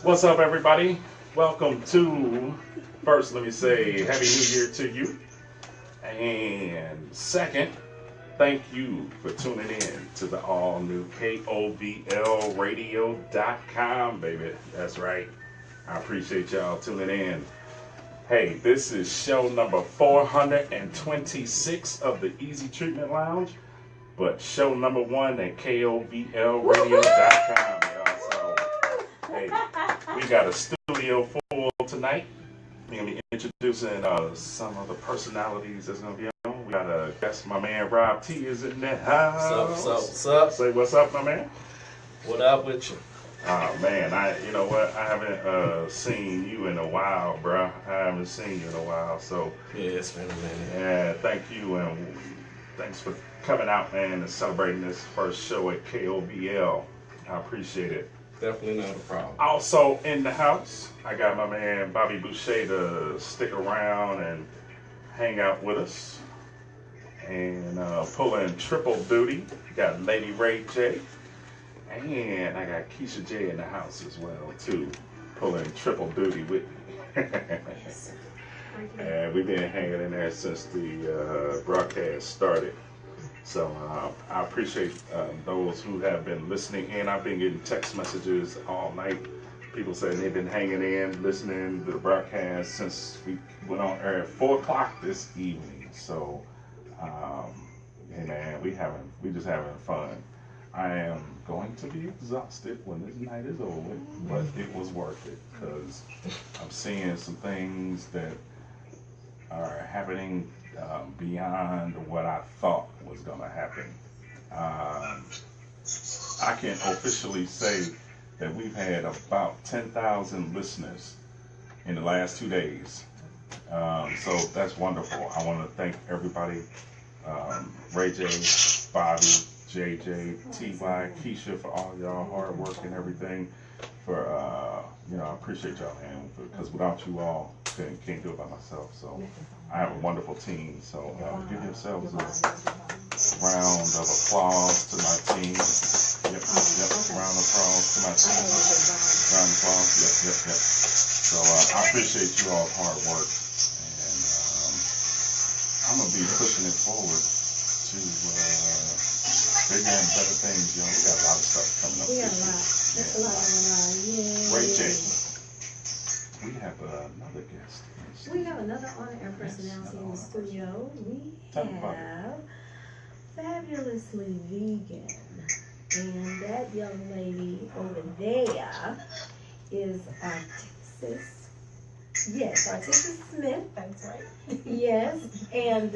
What's up, everybody? Welcome to, first, let me say Happy New Year to you. And second, thank you for tuning in to the all new KOVLradio.com, baby. That's right. I appreciate y'all tuning in. Hey, this is show number 426 of the Easy Treatment Lounge, but show number one at KOVLradio.com, y'all. So, hey, we got a studio full tonight. We're going to be introducing some of the personalities that's going to be on. We got a guest, my man Rob T is in the house. What's up? Say what's up, my man. What up with you? Oh man, you know what? I haven't seen you in a while, bro. I haven't seen you in a while, so Yeah, it's been a minute. yeah, thank you and thanks for coming out, man, and celebrating this first show at KOVL. I appreciate it. Definitely not a problem. Also in the house, I got my man Bobby Boucher to stick around and hang out with us and pulling triple duty. Got Lady Ray J. And I got Keisha J in the house as well, too, pulling triple duty with me. And we've been hanging in there since the broadcast started. So I appreciate those who have been listening in. I've been getting text messages all night. People saying they've been hanging in, listening to the broadcast since we went on air at 4 o'clock this evening. So, hey man, we just having fun. I am going to be exhausted when this night is over, but it was worth it because I'm seeing some things that are happening beyond what I thought was going to happen. I can officially say that we've had about 10,000 listeners in the last 2 days. So that's wonderful. I want to thank everybody, Ray J, Bobby, JJ, TY, Keisha, for all y'all hard work and everything. For I appreciate y'all, man, because without you all, can't do it by myself. So I have a wonderful team. So give yourselves a round of applause to my team. Yep. Round of applause to my team. Round of applause. Yep. So I appreciate you all's hard work, and I'm gonna be pushing it forward to bigger and better things, We got a lot of stuff coming up. We got a lot. There's a lot going on. Yeah. Ray J. We have another guest. We have another on-air personality in the studio. We have Fabulously Vegan. And that young lady over there is Artistic. Yes, Artistic Smith. That's right. Yes, and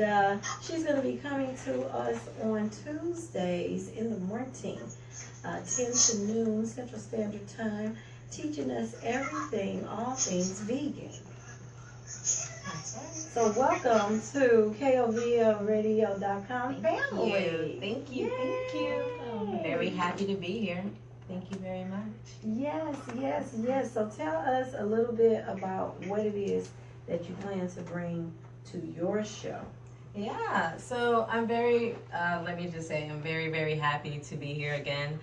she's going to be coming to us on Tuesdays in the morning, 10 to noon Central Standard Time, teaching us everything, all things vegan. That's right. So welcome to KOVLradio.com family. Thank you. I'm very happy to be here. Thank you very much. Yes. So tell us a little bit about what it is that you plan to bring to your show. Yeah, so I'm very, let me just say, I'm very, very happy to be here again.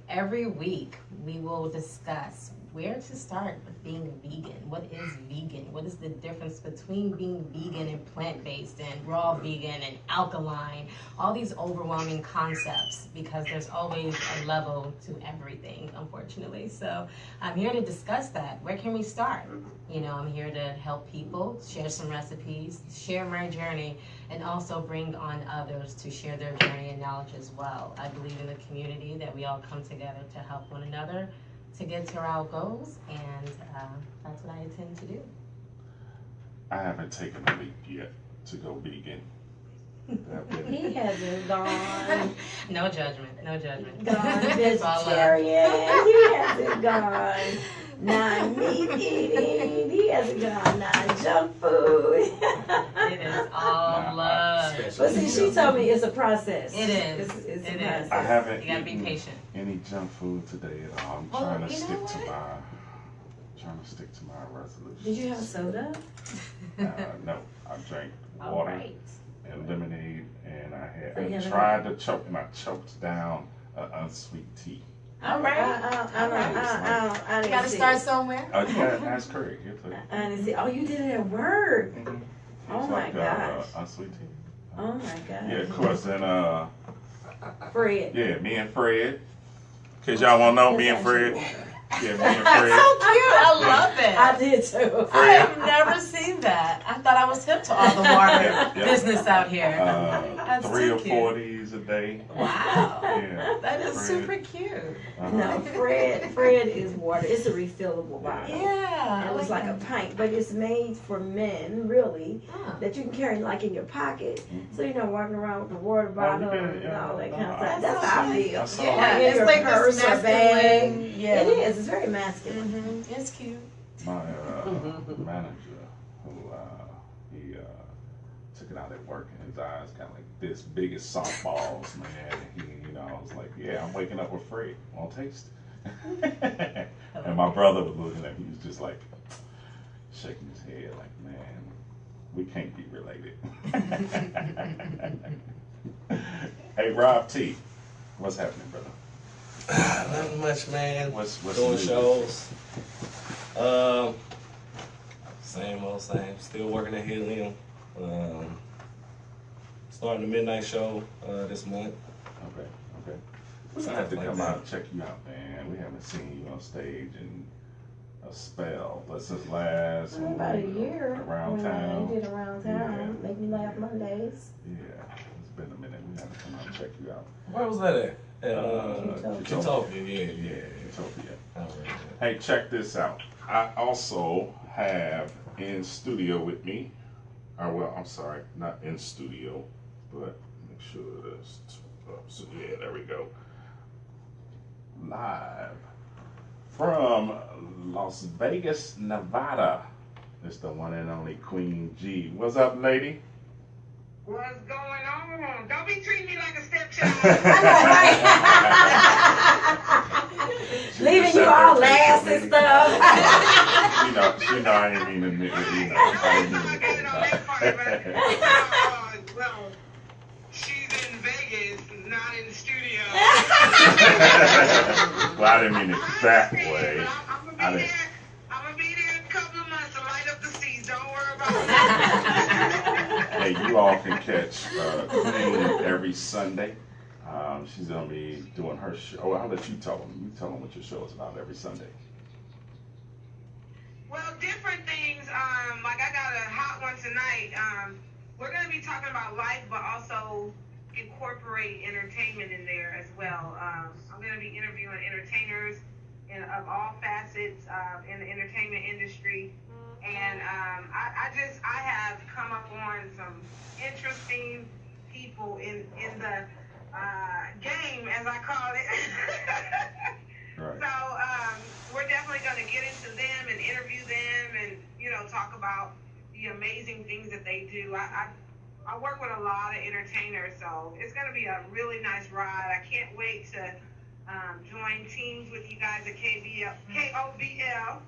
Every week we will discuss where to start with being vegan. What is vegan? What is the difference between being vegan and plant-based and raw vegan and alkaline? All these overwhelming concepts, because there's always a level to everything, unfortunately. So I'm here to discuss that. Where can we start? I'm here to help people, share some recipes, share my journey, and also bring on others to share their journey and knowledge as well. I believe in the community that we all come together to help one another to get to our goals, and that's what I intend to do. I haven't taken a leap yet to go vegan. He hasn't gone. No judgment. Gone vegetarian. He hasn't gone non-meat eating. He hasn't gone non-junk food. It is all love. But see, she told me it's a process. It is. It's It a is. process. I haven't You gotta be eaten patient. any junk food today at all. I'm trying to stick to my resolution. Did you have soda? No, I drank All water right. and lemonade, and I Yeah. tried to choke, and I choked down an unsweet tea. I didn't Gotta see start it. somewhere. Oh, you gotta ask Craig. He'll tell you. I didn't see. Oh, you did it at work. Mhm. Oh It's my like, gosh. Sweet tea. Oh my gosh. Yeah, of course. And Fred. yeah, me and Fred. Cause y'all wanna know, me and Fred. Yeah, me and That's Fred. so cute. I love it. I did too. I have never seen that. I thought I was hip to all the water Yeah. business out here. That's 3 so or cute. 4 of these a day. Wow. Yeah. That is Fred. super cute. No, Fred is water. It's a refillable bottle. Yeah. It was like a pint, but it's made for men, really, that you can carry like in your pocket. So you're not walking around with the water bottle and all that kind of stuff. That's how I feel. I saw Yeah, it. In it's your like purse this or bag. masculine. Yeah. It is. It's very masculine. Mm-hmm. It's cute. My manager, who he took it out at work, and his eyes kind of like this big as softballs, man. He, I was like, yeah, I'm waking up with Fred. Want to taste? And my brother was looking at me. He was just like shaking his head, like, man, we can't be related. Hey, Rob T, what's happening, brother? Nothing much, man. What's Doing new? shows. Same old same. Still working at Helium. Starting the midnight show this month. Okay. I have to come out and check you out, man. We haven't seen you on stage in a spell, but since last About a year. around when town. I did around town. Make me laugh Mondays. Yeah, it's been a minute. We have to come out and check you out. Where was that at? Utopia. Yeah. Utopia. Alright. Hey, check this out. I also have in studio with me, I'm sorry, not in studio, but make sure this. So yeah, there we go. Live from Las Vegas, Nevada. It's the one and only QueenG. What's up, lady? What's going on? Don't be treating me like a stepchild. Leaving you all last and stuff. She know I ain't mean to admit it. I didn't mean to. Well, she's in Vegas, not in the studio. Well, I didn't mean it that way. I'm gonna be there in a couple of months to light up the seats. Don't worry about it. Hey, you all can catch Queen every Sunday. She's gonna be doing her show. Oh, I'll let you tell them. You tell them what your show is about every Sunday. Well, different things. Like I got a hot one tonight. We're going to be talking about life, but also incorporate entertainment in there as well. I'm going to be interviewing entertainers of all facets in the entertainment industry. And I have come up on some interesting people in the game, as I call it. Right. So we're definitely going to get into them and interview them and, talk about the amazing things that they do. I work with a lot of entertainers, so it's going to be a really nice ride. I can't wait to join teams with you guys at KOBL.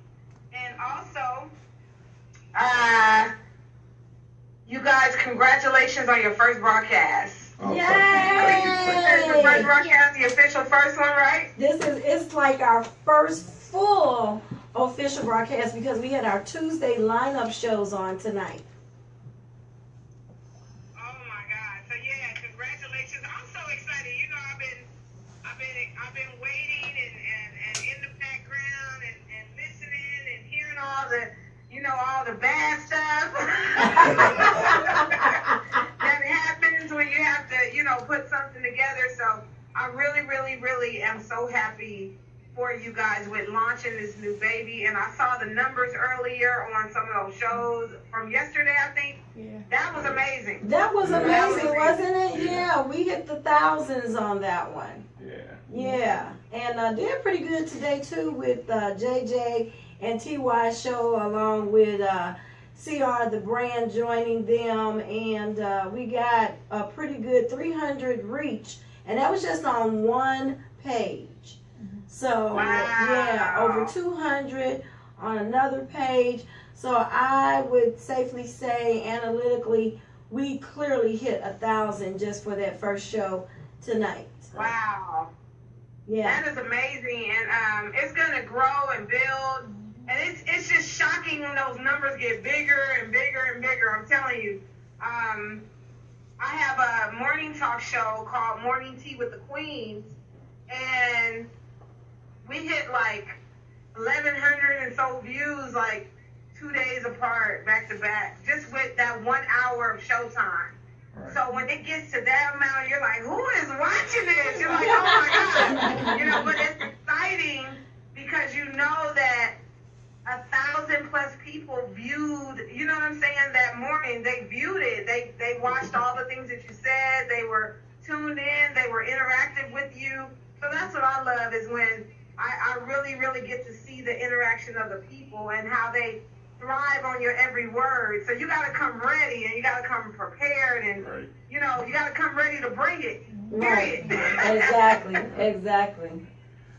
And also, you guys, congratulations on your first broadcast. Oh, Yay! The first broadcast, the official first one, right? It's like our first full official broadcast because we had our Tuesday lineup shows on tonight. Oh my God! So yeah, congratulations! I'm so excited. I've been waiting and in the background and listening and hearing all the bad stuff that happens when you have to put something together. So I really, really, really am so happy for you guys with launching this new baby. And I saw the numbers earlier on some of those shows from yesterday, I think. Yeah. That was amazing. That was Yeah. amazing, wasn't it? Yeah. Yeah, we hit the thousands on that one. Yeah. Yeah, and did pretty good today too with JJ and TY show along with CR the brand joining them, and we got a pretty good 300 reach, and that was just on one page. So Wow. yeah, over 200 on another page. So I would safely say analytically we clearly hit 1,000 just for that first show tonight. Wow. Yeah. That is amazing, and it's going to grow and build. those numbers get bigger and bigger and bigger. I'm telling you. I have a morning talk show called Morning Tea with the Queens, and we hit like 1,100 and so views like 2 days apart, back to back, just with that 1 hour of showtime. Right. So when it gets to that amount, you're like, who is watching this? You're like, oh my God. You know, but it's exciting because you know that 1,000 plus people viewed, you know what I'm saying, that morning. They viewed it. They watched all the things that you said. They were tuned in. They were interactive with you. So that's what I love, is when I really, really get to see the interaction of the people and how they thrive on your every word. So you got to come ready, and you got to come prepared, and, Right. you know, you got to come ready to bring it. Right. Period. Exactly.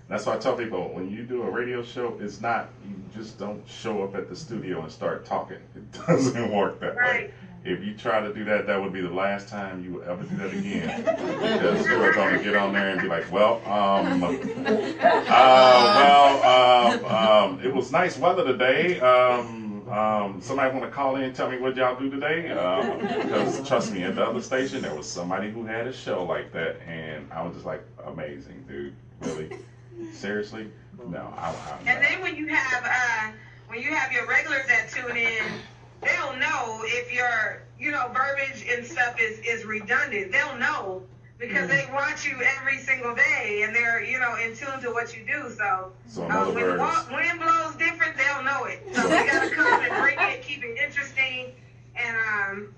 That's why I tell people, when you do a radio show, it's not, you just don't show up at the studio and start talking. It doesn't work that way. Right. If you try to do that, that would be the last time you will ever do that again. Because you are going to get on there and be like, well, it was nice weather today. Somebody want to call in and tell me what y'all do today? Because trust me, at the other station, there was somebody who had a show like that, and I was just like, amazing, dude. Really? Seriously? No, I'm And then when you have your regulars that tune in, they'll know if your, you know, verbiage and stuff is redundant. They'll know because they watch you every single day, and they're, you know, in tune to what you do. So in other when words, wind blows different, they'll know it. So we gotta come and bring it, keep it interesting, and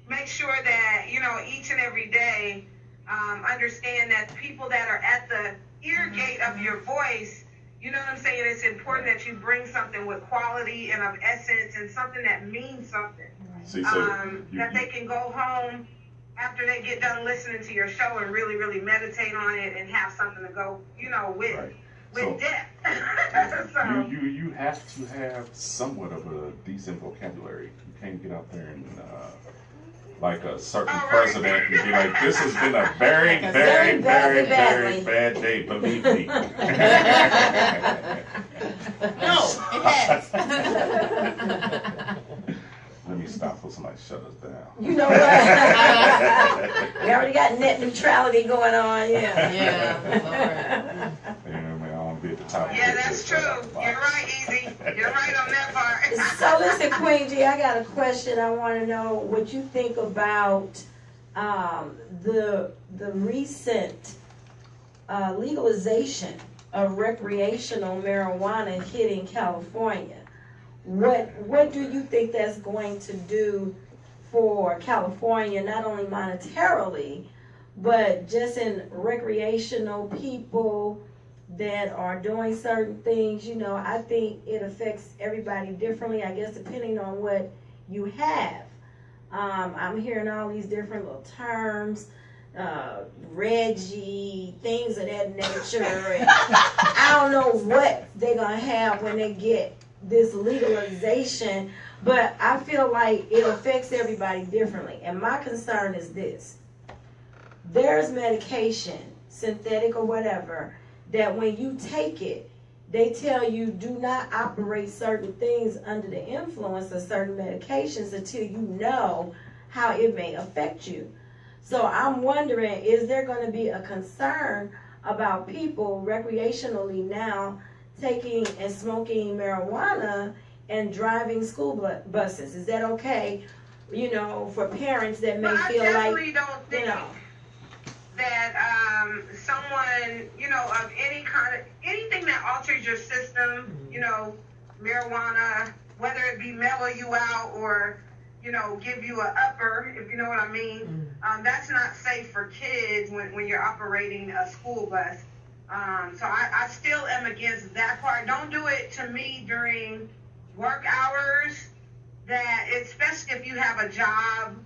make sure that, you know, each and every day understand that the people that are at the ear gate of your voice, you know what I'm saying, it's important that you bring something with quality and of essence and something that means something. see, That they can go home after they get done listening to your show and really, really meditate on it and have something to go, you know, with depth. So, you have to have somewhat of a decent vocabulary. You can't get out there and like a certain president and be like, this has been a very, very, very, very bad day, believe me. No, it has. Let me stop before somebody shut us down. You know what? We already got net neutrality going on, yeah. Yeah, I want to be at the top. yeah, that's true. You're right, Easy. You're right on that part. So listen, QueenG, I got a question. I want to know what you think about the recent legalization of recreational marijuana hitting California. What do you think that's going to do for California, not only monetarily, but just in recreational people that are doing certain things? You know, I think it affects everybody differently, I guess, depending on what you have. I'm hearing all these different little terms, Reggie, things of that nature. And I don't know what they're going to have when they get this legalization, but I feel like it affects everybody differently. And my concern is this. There's medication, synthetic or whatever, that when you take it, they tell you do not operate certain things under the influence of certain medications until you know how it may affect you. So I'm wondering, is there going to be a concern about people recreationally now taking and smoking marijuana and driving school buses? Is that okay, you know, for parents that may feel like, I definitely don't think you know, that someone, you know, of any kind of, anything that alters your system, you know, marijuana, whether it be mellow you out or, you know, give you an upper, if you know what I mean, that's not safe for kids when you're operating a school bus. So I still am against that part. Don't do it to me during work hours, that especially if you have a job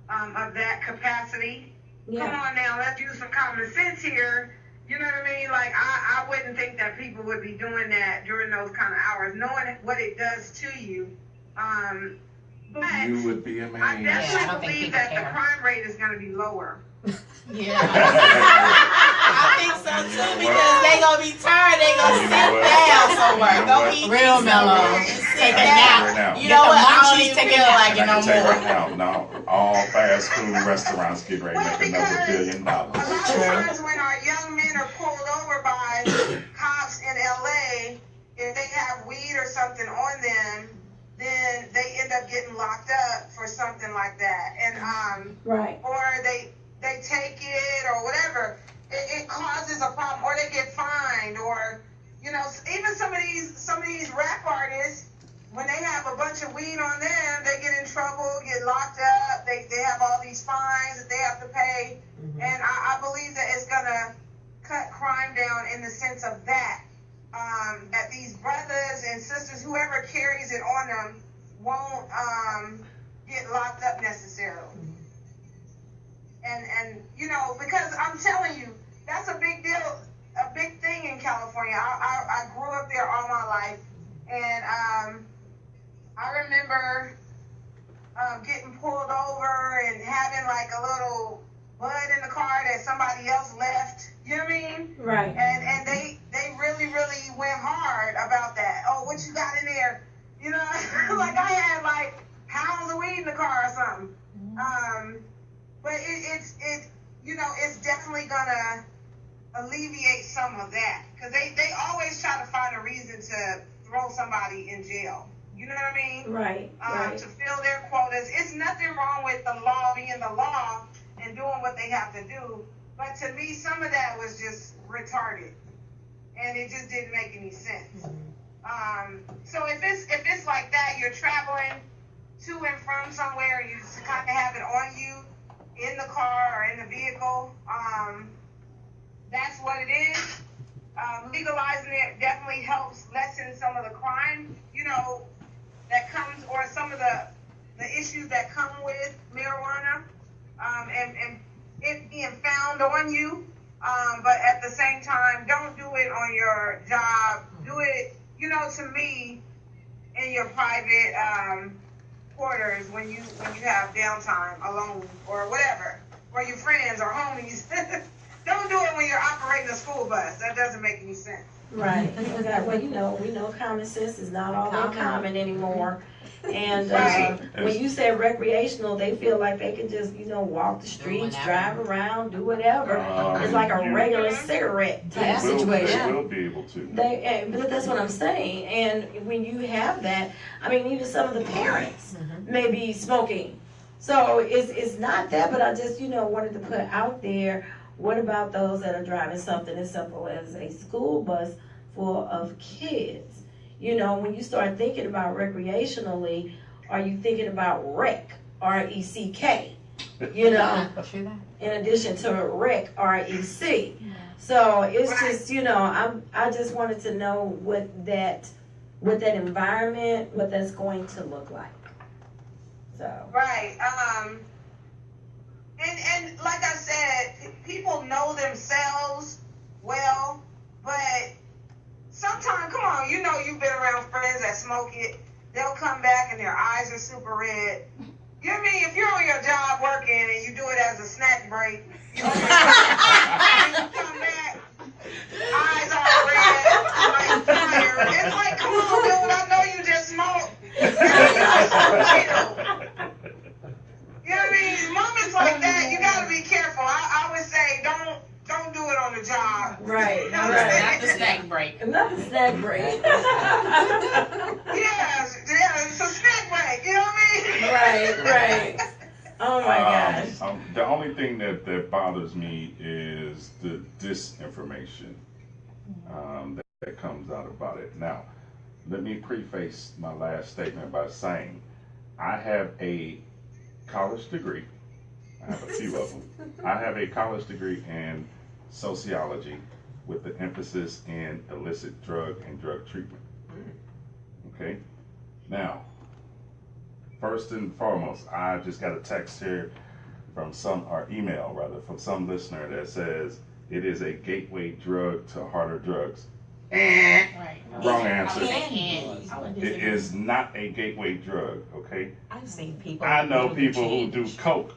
of that capacity. yeah. Come on now, let's use some common sense here. You know what I mean? Like, I wouldn't think that people would be doing that during those kind of hours, knowing what it does to you. But You would be amazed. I Yeah, I definitely don't think believe people that care. the crime rate is going to be lower. Yeah. I think so too, because they gonna be tired, they gonna You sit know what? down You somewhere, know go what? eat Real mellow. and sit take a Right nap. now. You know what? I don't munchies, even take a feel nap. like And it I no can tell you more. right now, no, all fast food restaurants get ready to make another $1 billion. A lot of times when our young men are pulled over by cops in LA, if they have weed or something on them, then they end up getting locked up for something like that. And Right. or they take it or whatever. It causes a problem, or they get fined, or even some of these rap artists, when they have a bunch of weed on them, they get in trouble, get locked up. They have all these fines that they have to pay, and I believe that it's gonna cut crime down in the sense of that. That these brothers and sisters, whoever carries it on them, won't get locked up necessarily. And because I'm telling you, that's a big deal, a big thing in California. I grew up there all my life, and I remember getting pulled over and having like a little bud in the car that somebody else left. You know what I mean? Right. And they really went hard about that. Oh, what you got in there? Like I had like pounds of weed in the car or something. But it's definitely gonna alleviate some of that, because they always try to find a reason to throw somebody in jail. You know what I mean? Right. Right. To fill their quotas. It's nothing wrong with the law being the law and doing what they have to do. But to me, some of that was just retarded, and it just didn't make any sense. So if it's like that, you're traveling to and from somewhere, you just kind of have it on you in the car or in the vehicle. That's what it is. Legalizing it definitely helps lessen some of the crime, that comes, or some of the issues that come with marijuana, and it being found on you. But at the same time, don't do it on your job. Do it, to me, in your private quarters when you have downtime alone or whatever, or your friends or homies. Don't do it when you're operating a school bus. That doesn't make any sense. Right. Well, we know common sense is not all that common anymore. And Right. when you say recreational, they feel like they can just, walk the streets, drive around, do whatever. It's like a regular cigarette type situation. We'll be able to. But that's what I'm saying. And when you have that, I mean, even some of the parents may be smoking. So it's not that, but I just, wanted to put out there, what about those that are driving something as simple as a school bus full of kids? When you start thinking about recreationally, are you thinking about rec, R-E-C-K? In addition to rec, R-E-C. So it's just, I just wanted to know what that environment, what that's going to look like. So. Right. And like I said, people know themselves well, but sometimes, come on, you've been around friends that smoke it. They'll come back and their eyes are super red. You know what I mean? If you're on your job working and you do it as a snack break, you come back, eyes all red, like tired. It's like, come on, dude, I know you just smoked. You know what I mean? Moments like that, you gotta be careful. I would say don't do it on the job. Right. Not the snack break. Not the snack break. Yeah, it's a snack break. You know what I mean? Right. Oh my gosh. The only thing that bothers me is the disinformation that comes out about it. Now, let me preface my last statement by saying I have a college degree. I have a few of them. I have a college degree in sociology with the emphasis in illicit drug and drug treatment. Okay? Now, first and foremost, I just got a text here from email from some listener that says it is a gateway drug to harder drugs. Right. Wrong answer. It It is not a gateway drug, okay? I've seen people. I know people who did coke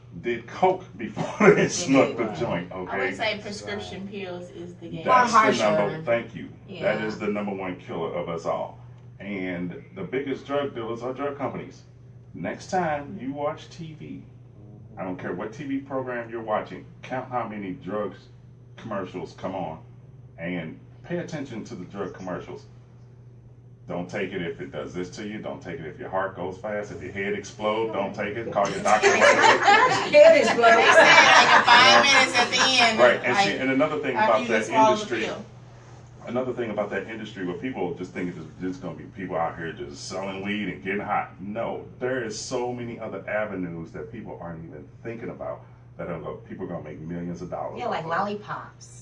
before they smoked the joint, I would okay? say prescription pills is the game. That's the harsher. thank you. Yeah. That is the number one killer of us all. And the biggest drug dealers are drug companies. Next time you watch TV, I don't care what TV program you're watching, count how many drugs commercials come on and pay attention to the drug commercials. Don't take it if it does this to you. Don't take it if your heart goes fast. If your head explodes, don't take it. Call your doctor right away. Head explodes. They said like in 5 minutes at the end. Right, and, like, see, and another thing after about you that just swallow the industry, pill. another thing about that industry where people just think it's just going to be people out here just selling weed and getting hot. No, there is so many other avenues that people aren't even thinking about that people are going to make millions of dollars. Yeah, like lollipops.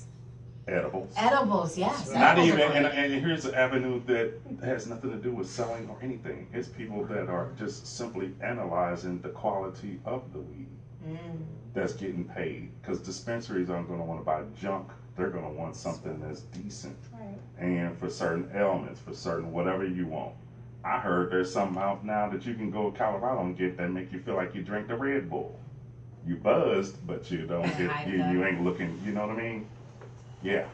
Edibles. Edibles, yes. Not edibles even, are great. and here's an avenue that has nothing to do with selling or anything. It's people that are just simply analyzing the quality of the weed that's getting paid. Because dispensaries aren't going to want to buy junk. They're going to want something that's decent. Right. And for certain ailments, for certain whatever you want. I heard there's something out now that you can go to Colorado and get that make you feel like you drank the Red Bull. You buzzed, but you don't get, you ain't looking, you know what I mean? Yeah.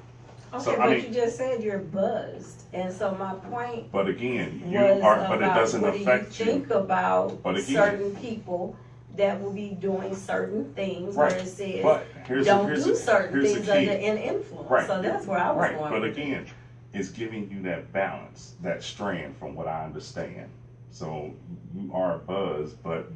Okay, So, but I mean, you just said you're buzzed, and so my point but again, you was are, about but it doesn't what affect do you think about But again- certain people that will be doing certain things Right. where it says But here's don't here's do certain here's things the key. under an influence. Right. So that's where I was Right, going. but with it. again, it's giving you that balance, that strand from what I understand. So you are buzzed, but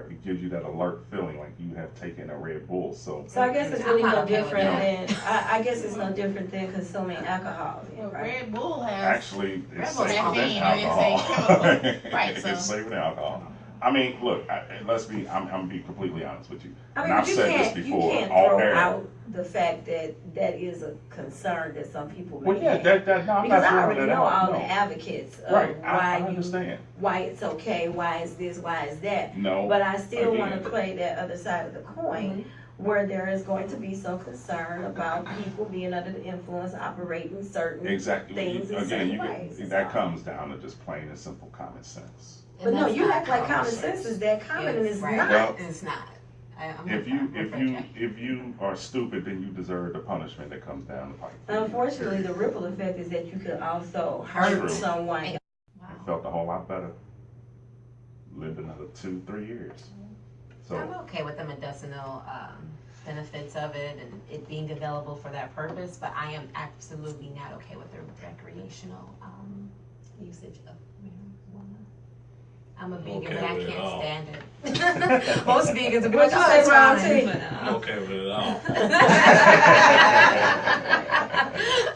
it gives you that alert feeling like you have taken a Red Bull. So So I guess it's I'm really not no okay with different that. than I guess it's no different than consuming alcohol, then, Well, right? Red Bull has. actually, Red it's Bull's safer than caffeine, and it's a alcohol. chemical. Right, It's so- safer than alcohol. I mean, look, I'm gonna be completely honest with you. I And mean, I've but you said this can't before. you can't All throw air. out the fact that that is a concern that some people may Well, yeah, have. no, I'm Because not I throwing already that know out. all No. the advocates of Right, I why understand. why it's okay, why is this, why is that. No, But I still want again. to play that other side of the coin, where there is going to be some concern about people being under the influence, operating certain Exactly. things in Again, certain ways. that comes down to just plain and simple common sense. But no, that's you not act like common sense is that common, and it's right. not. Well, It's not. I'm If with Jack. you are stupid, then you deserve the punishment that comes down the pipe. Unfortunately, the ripple effect is that you could also True. hurt someone. I felt a whole lot better. Lived another 2-3 years. So I'm okay with the medicinal benefits of it and it being available for that purpose, but I am absolutely not okay with the recreational usage of marijuana. I'm a vegan, Okay but I with it can't all. stand it. Most vegans are What like, you oh, say, it's Ron fine, T? but, I'm okay with it all.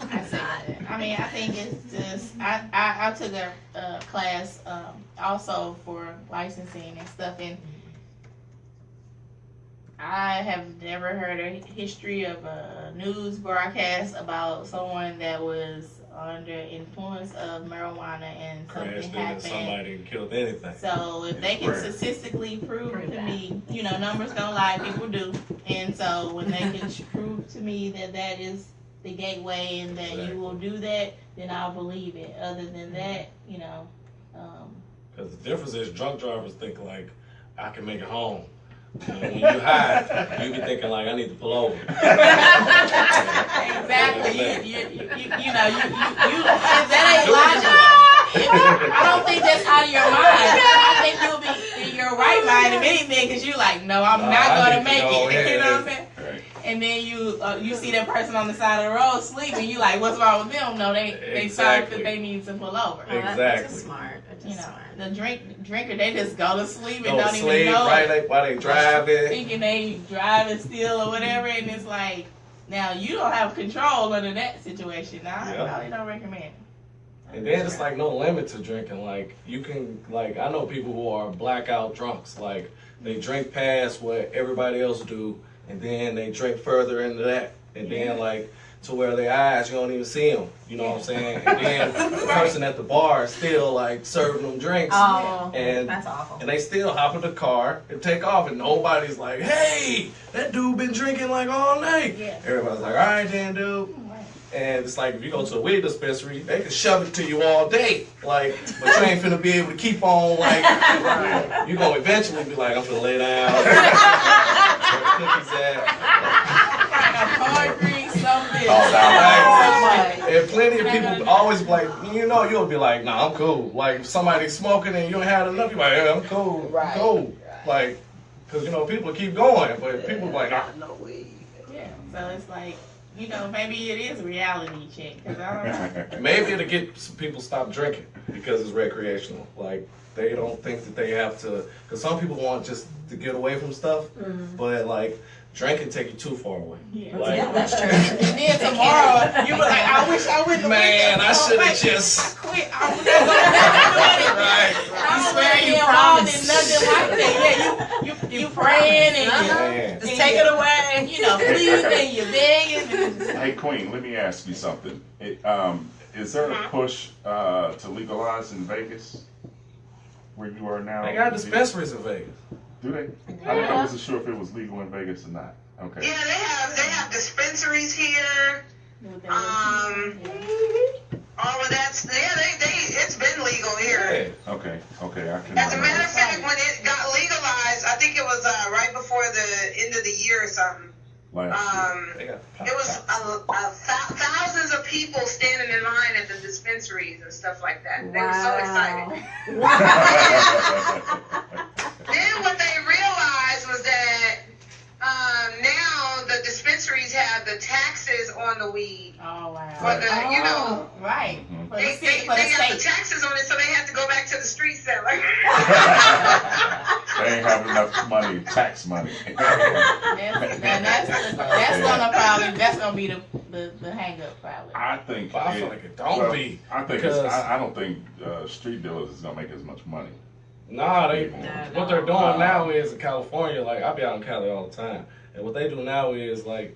That's not it. I mean, I think it's just I took a class also for licensing and stuff, and I have never heard a history of a news broadcast about someone that was under influence of marijuana and something Crashed into happened. somebody and killed anything. So if they can Right. statistically prove Prove to that. me, you know, numbers don't lie, people do. And so when they can prove to me that that is the gateway and that Exactly. you will do that, then I'll believe it. Other than that, you know, Because the difference is drunk drivers think like, I can make it home. And when you high, you be thinking like, I need to pull over. exactly. You know, if that ain't logical, I don't think that's out of your mind. I think you'll be in your right mind if anything, because you're like, no, I'm not I going to need to make go it. You know what I'm ahead. saying? right. And then you see that person on the side of the road sleeping. You like, what's wrong with them? No, they thought Exactly. that they need to pull over. Well, that's Exactly. just smart. That's You just know, smart. the drinker, they just go to sleep and Go to don't sleep even know right it, while they driving. thinking they driving still or whatever. And it's like, now you don't have control under that situation. Now I Yeah. probably don't recommend it. And then it's like no limit to drinking. Like you can, like I know people who are blackout drunks. Like they drink past what everybody else do, and then they drink further into that, and then like to where their eyes you don't even see them. You know what I'm saying? And then the person at the bar is still like serving them drinks, Oh, and that's awful. and they still hop in the car and take off, and nobody's like, "Hey, that dude been drinking like all night." Yeah. Everybody's like, "All right, then, dude." And it's like if you go to a weed dispensary, they can shove it to you all day. Like, but you ain't finna be able to keep on like you're gonna eventually be like, I'm finna lay down. Where the cookies at? A hard drink, something. called out. So much. And plenty of people always be like, you'll be like, nah, I'm cool. Like, if somebody's smoking and you ain't had enough, you're like, yeah, I'm cool. Right. I'm cool. Like, because, people keep going, but people be like, nah, no weed. Yeah, so it's like, maybe it is a reality check, because I don't know. Maybe it'll get some people stop drinking because it's recreational. Like, they don't think that they have to, because some people want just to get away from stuff, but like, drinking take you too far away. Yeah, Like, that's true. And then tomorrow, you be like, I wish I wouldn't have man, I should have I just. quit. I would never do it. Right. You swear you involved in nothing like that. Yeah, you praying and Man. just take it away. Pleading and you're begging. Hey, Queen, let me ask you something. Is there a push to legalize in Vegas, where you are now? They got dispensaries in Vegas. Do they? I wasn't sure if it was legal in Vegas or not. Okay. Yeah, they have dispensaries here. All of that. Yeah, it's been legal here. Yeah. Okay. I can. As a matter of fact, when it got legalized, I think it was right before the end of the year or something. Last They got It was thousands of people standing in line at the dispensaries and stuff like that. They were so excited. Then what they realized was that now the dispensaries have the taxes on the weed. Oh, wow. For the, Right. For the they city, for the have the state. taxes on it, so they have to go back to the street seller. They ain't have enough money, tax money. That's gonna be the hang up probably. I think. But I feel like it don't be. I think because I don't think street dealers is gonna make as much money. Nah, what they're doing Nah. now is in California, like I be out in Cali all the time, and what they do now is like,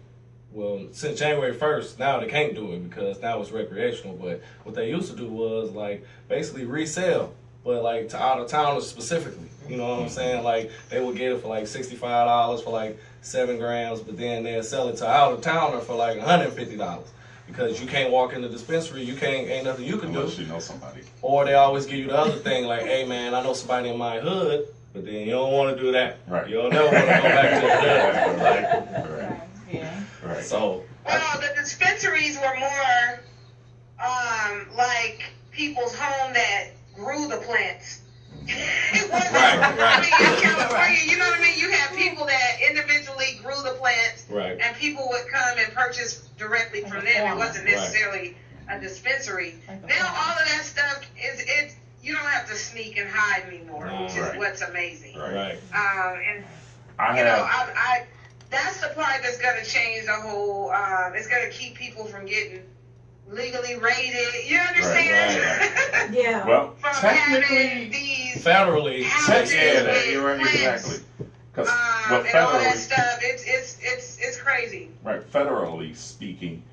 well, since January 1st, now they can't do it because now it's recreational. But what they used to do was like basically resell, but like to out of towners specifically. You know what I'm saying? Like they would get it for like $65 for like 7 grams, but then they'll sell it to out of towner for like $150 because you can't walk in the dispensary. Ain't nothing you can do. Unless you know somebody. Or they always give you the other thing, like, hey man, I know somebody in my hood, but then you don't want to do that. Right. You don't never want to go back to the hood. Right. Yeah. Right. So, Well, the dispensaries were more like people's home that grew the plants. It wasn't, I mean, in California, you know what I mean? You have people that individually grew the plants, right. and people would come and purchase directly from them. It wasn't necessarily a dispensary. Now all of that stuff it's you don't have to sneak and hide anymore, which is what's amazing. Right. And I that's the part that's gonna change the whole. It's gonna keep people from getting legally raided. You understand? Right. Yeah. Well, From technically, having these Federally, houses you're right, with exactly. plants, Because and all that stuff. It's crazy. right, federally speaking,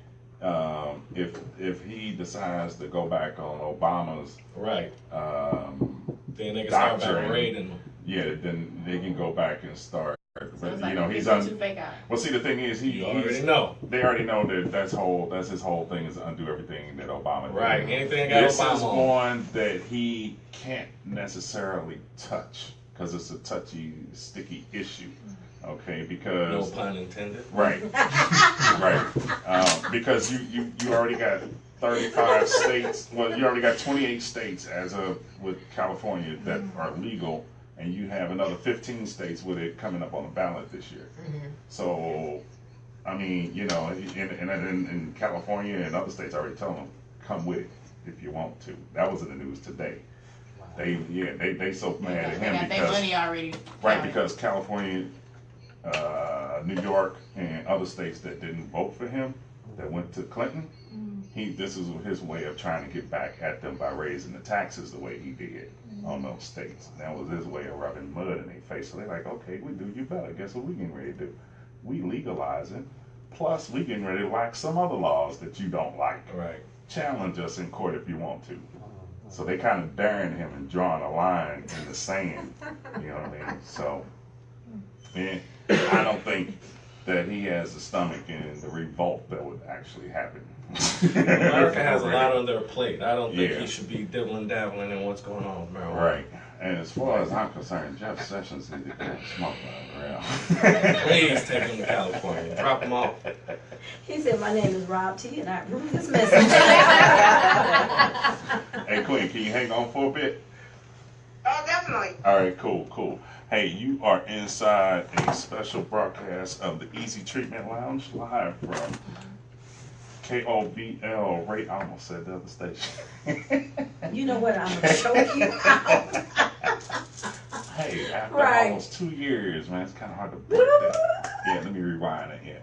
if he decides to go back on Obama's right. Then they can doctrine, start back raiding them. yeah, then they can go back and start. So But it's like he's too fake out. Well, see, the thing is, You already know. They already know that that's his whole thing is to undo everything that Obama did. Right. Anything got This Obama is on. one that he can't necessarily touch because it's a touchy, sticky issue. Okay, No because pun intended. right, because you already got 35 states. Well, you already got 28 states as of with California that are legal, and you have another 15 states with it coming up on the ballot this year. So, I mean, in California and other states already telling them, come with it if you want to. That was in the news today. They so mad at They him got their because money already. right, because California, New York, and other states that didn't vote for him, that went to Clinton, this is his way of trying to get back at them by raising the taxes the way he did on those states. And that was his way of rubbing mud in their face. So they're like, okay, we do you better. Guess what we getting ready to do? We legalizing, plus we getting ready to like some other laws that you don't like. Right. Challenge us in court if you want to. So they kind of daring him and drawing a line in the sand. You know what I mean? So, yeah, I don't think that he has the stomach and the revolt that would actually happen. America has a lot on their plate. I don't think Yeah. he should be dibbling dabbling in what's going on, bro. Right. And as far as I'm concerned, Jeff Sessions needs to get smoked around. Please take him to California. Drop him off. He said, my name is Rob T, and I approve this message. Hey, Queen, can you hang on for a bit? Oh, definitely. All right, cool. Hey, you are inside a special broadcast of the Easy Treatment Lounge live from KOVL. I almost said the other station. You know what? I'm going to choke you out. Hey, after Right. almost 2 years, man, it's kind of hard to break that. Yeah, let me rewind it here.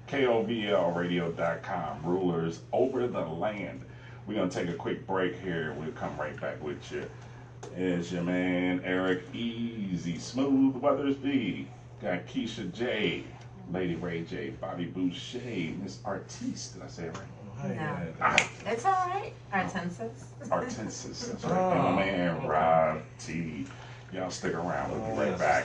KOVLradio.com, rulers over the land. We're going to take a quick break here. We'll come right back with you. It's your man, Eric Easy, Smooth Weathersby. Got Keisha J, Lady Ray J, Bobby Boucher, Miss Artiste. Did I say it right? No. It's all right. Artensis. Artensis. That's right. And my man, Rob T. Y'all stick around. We'll be right back.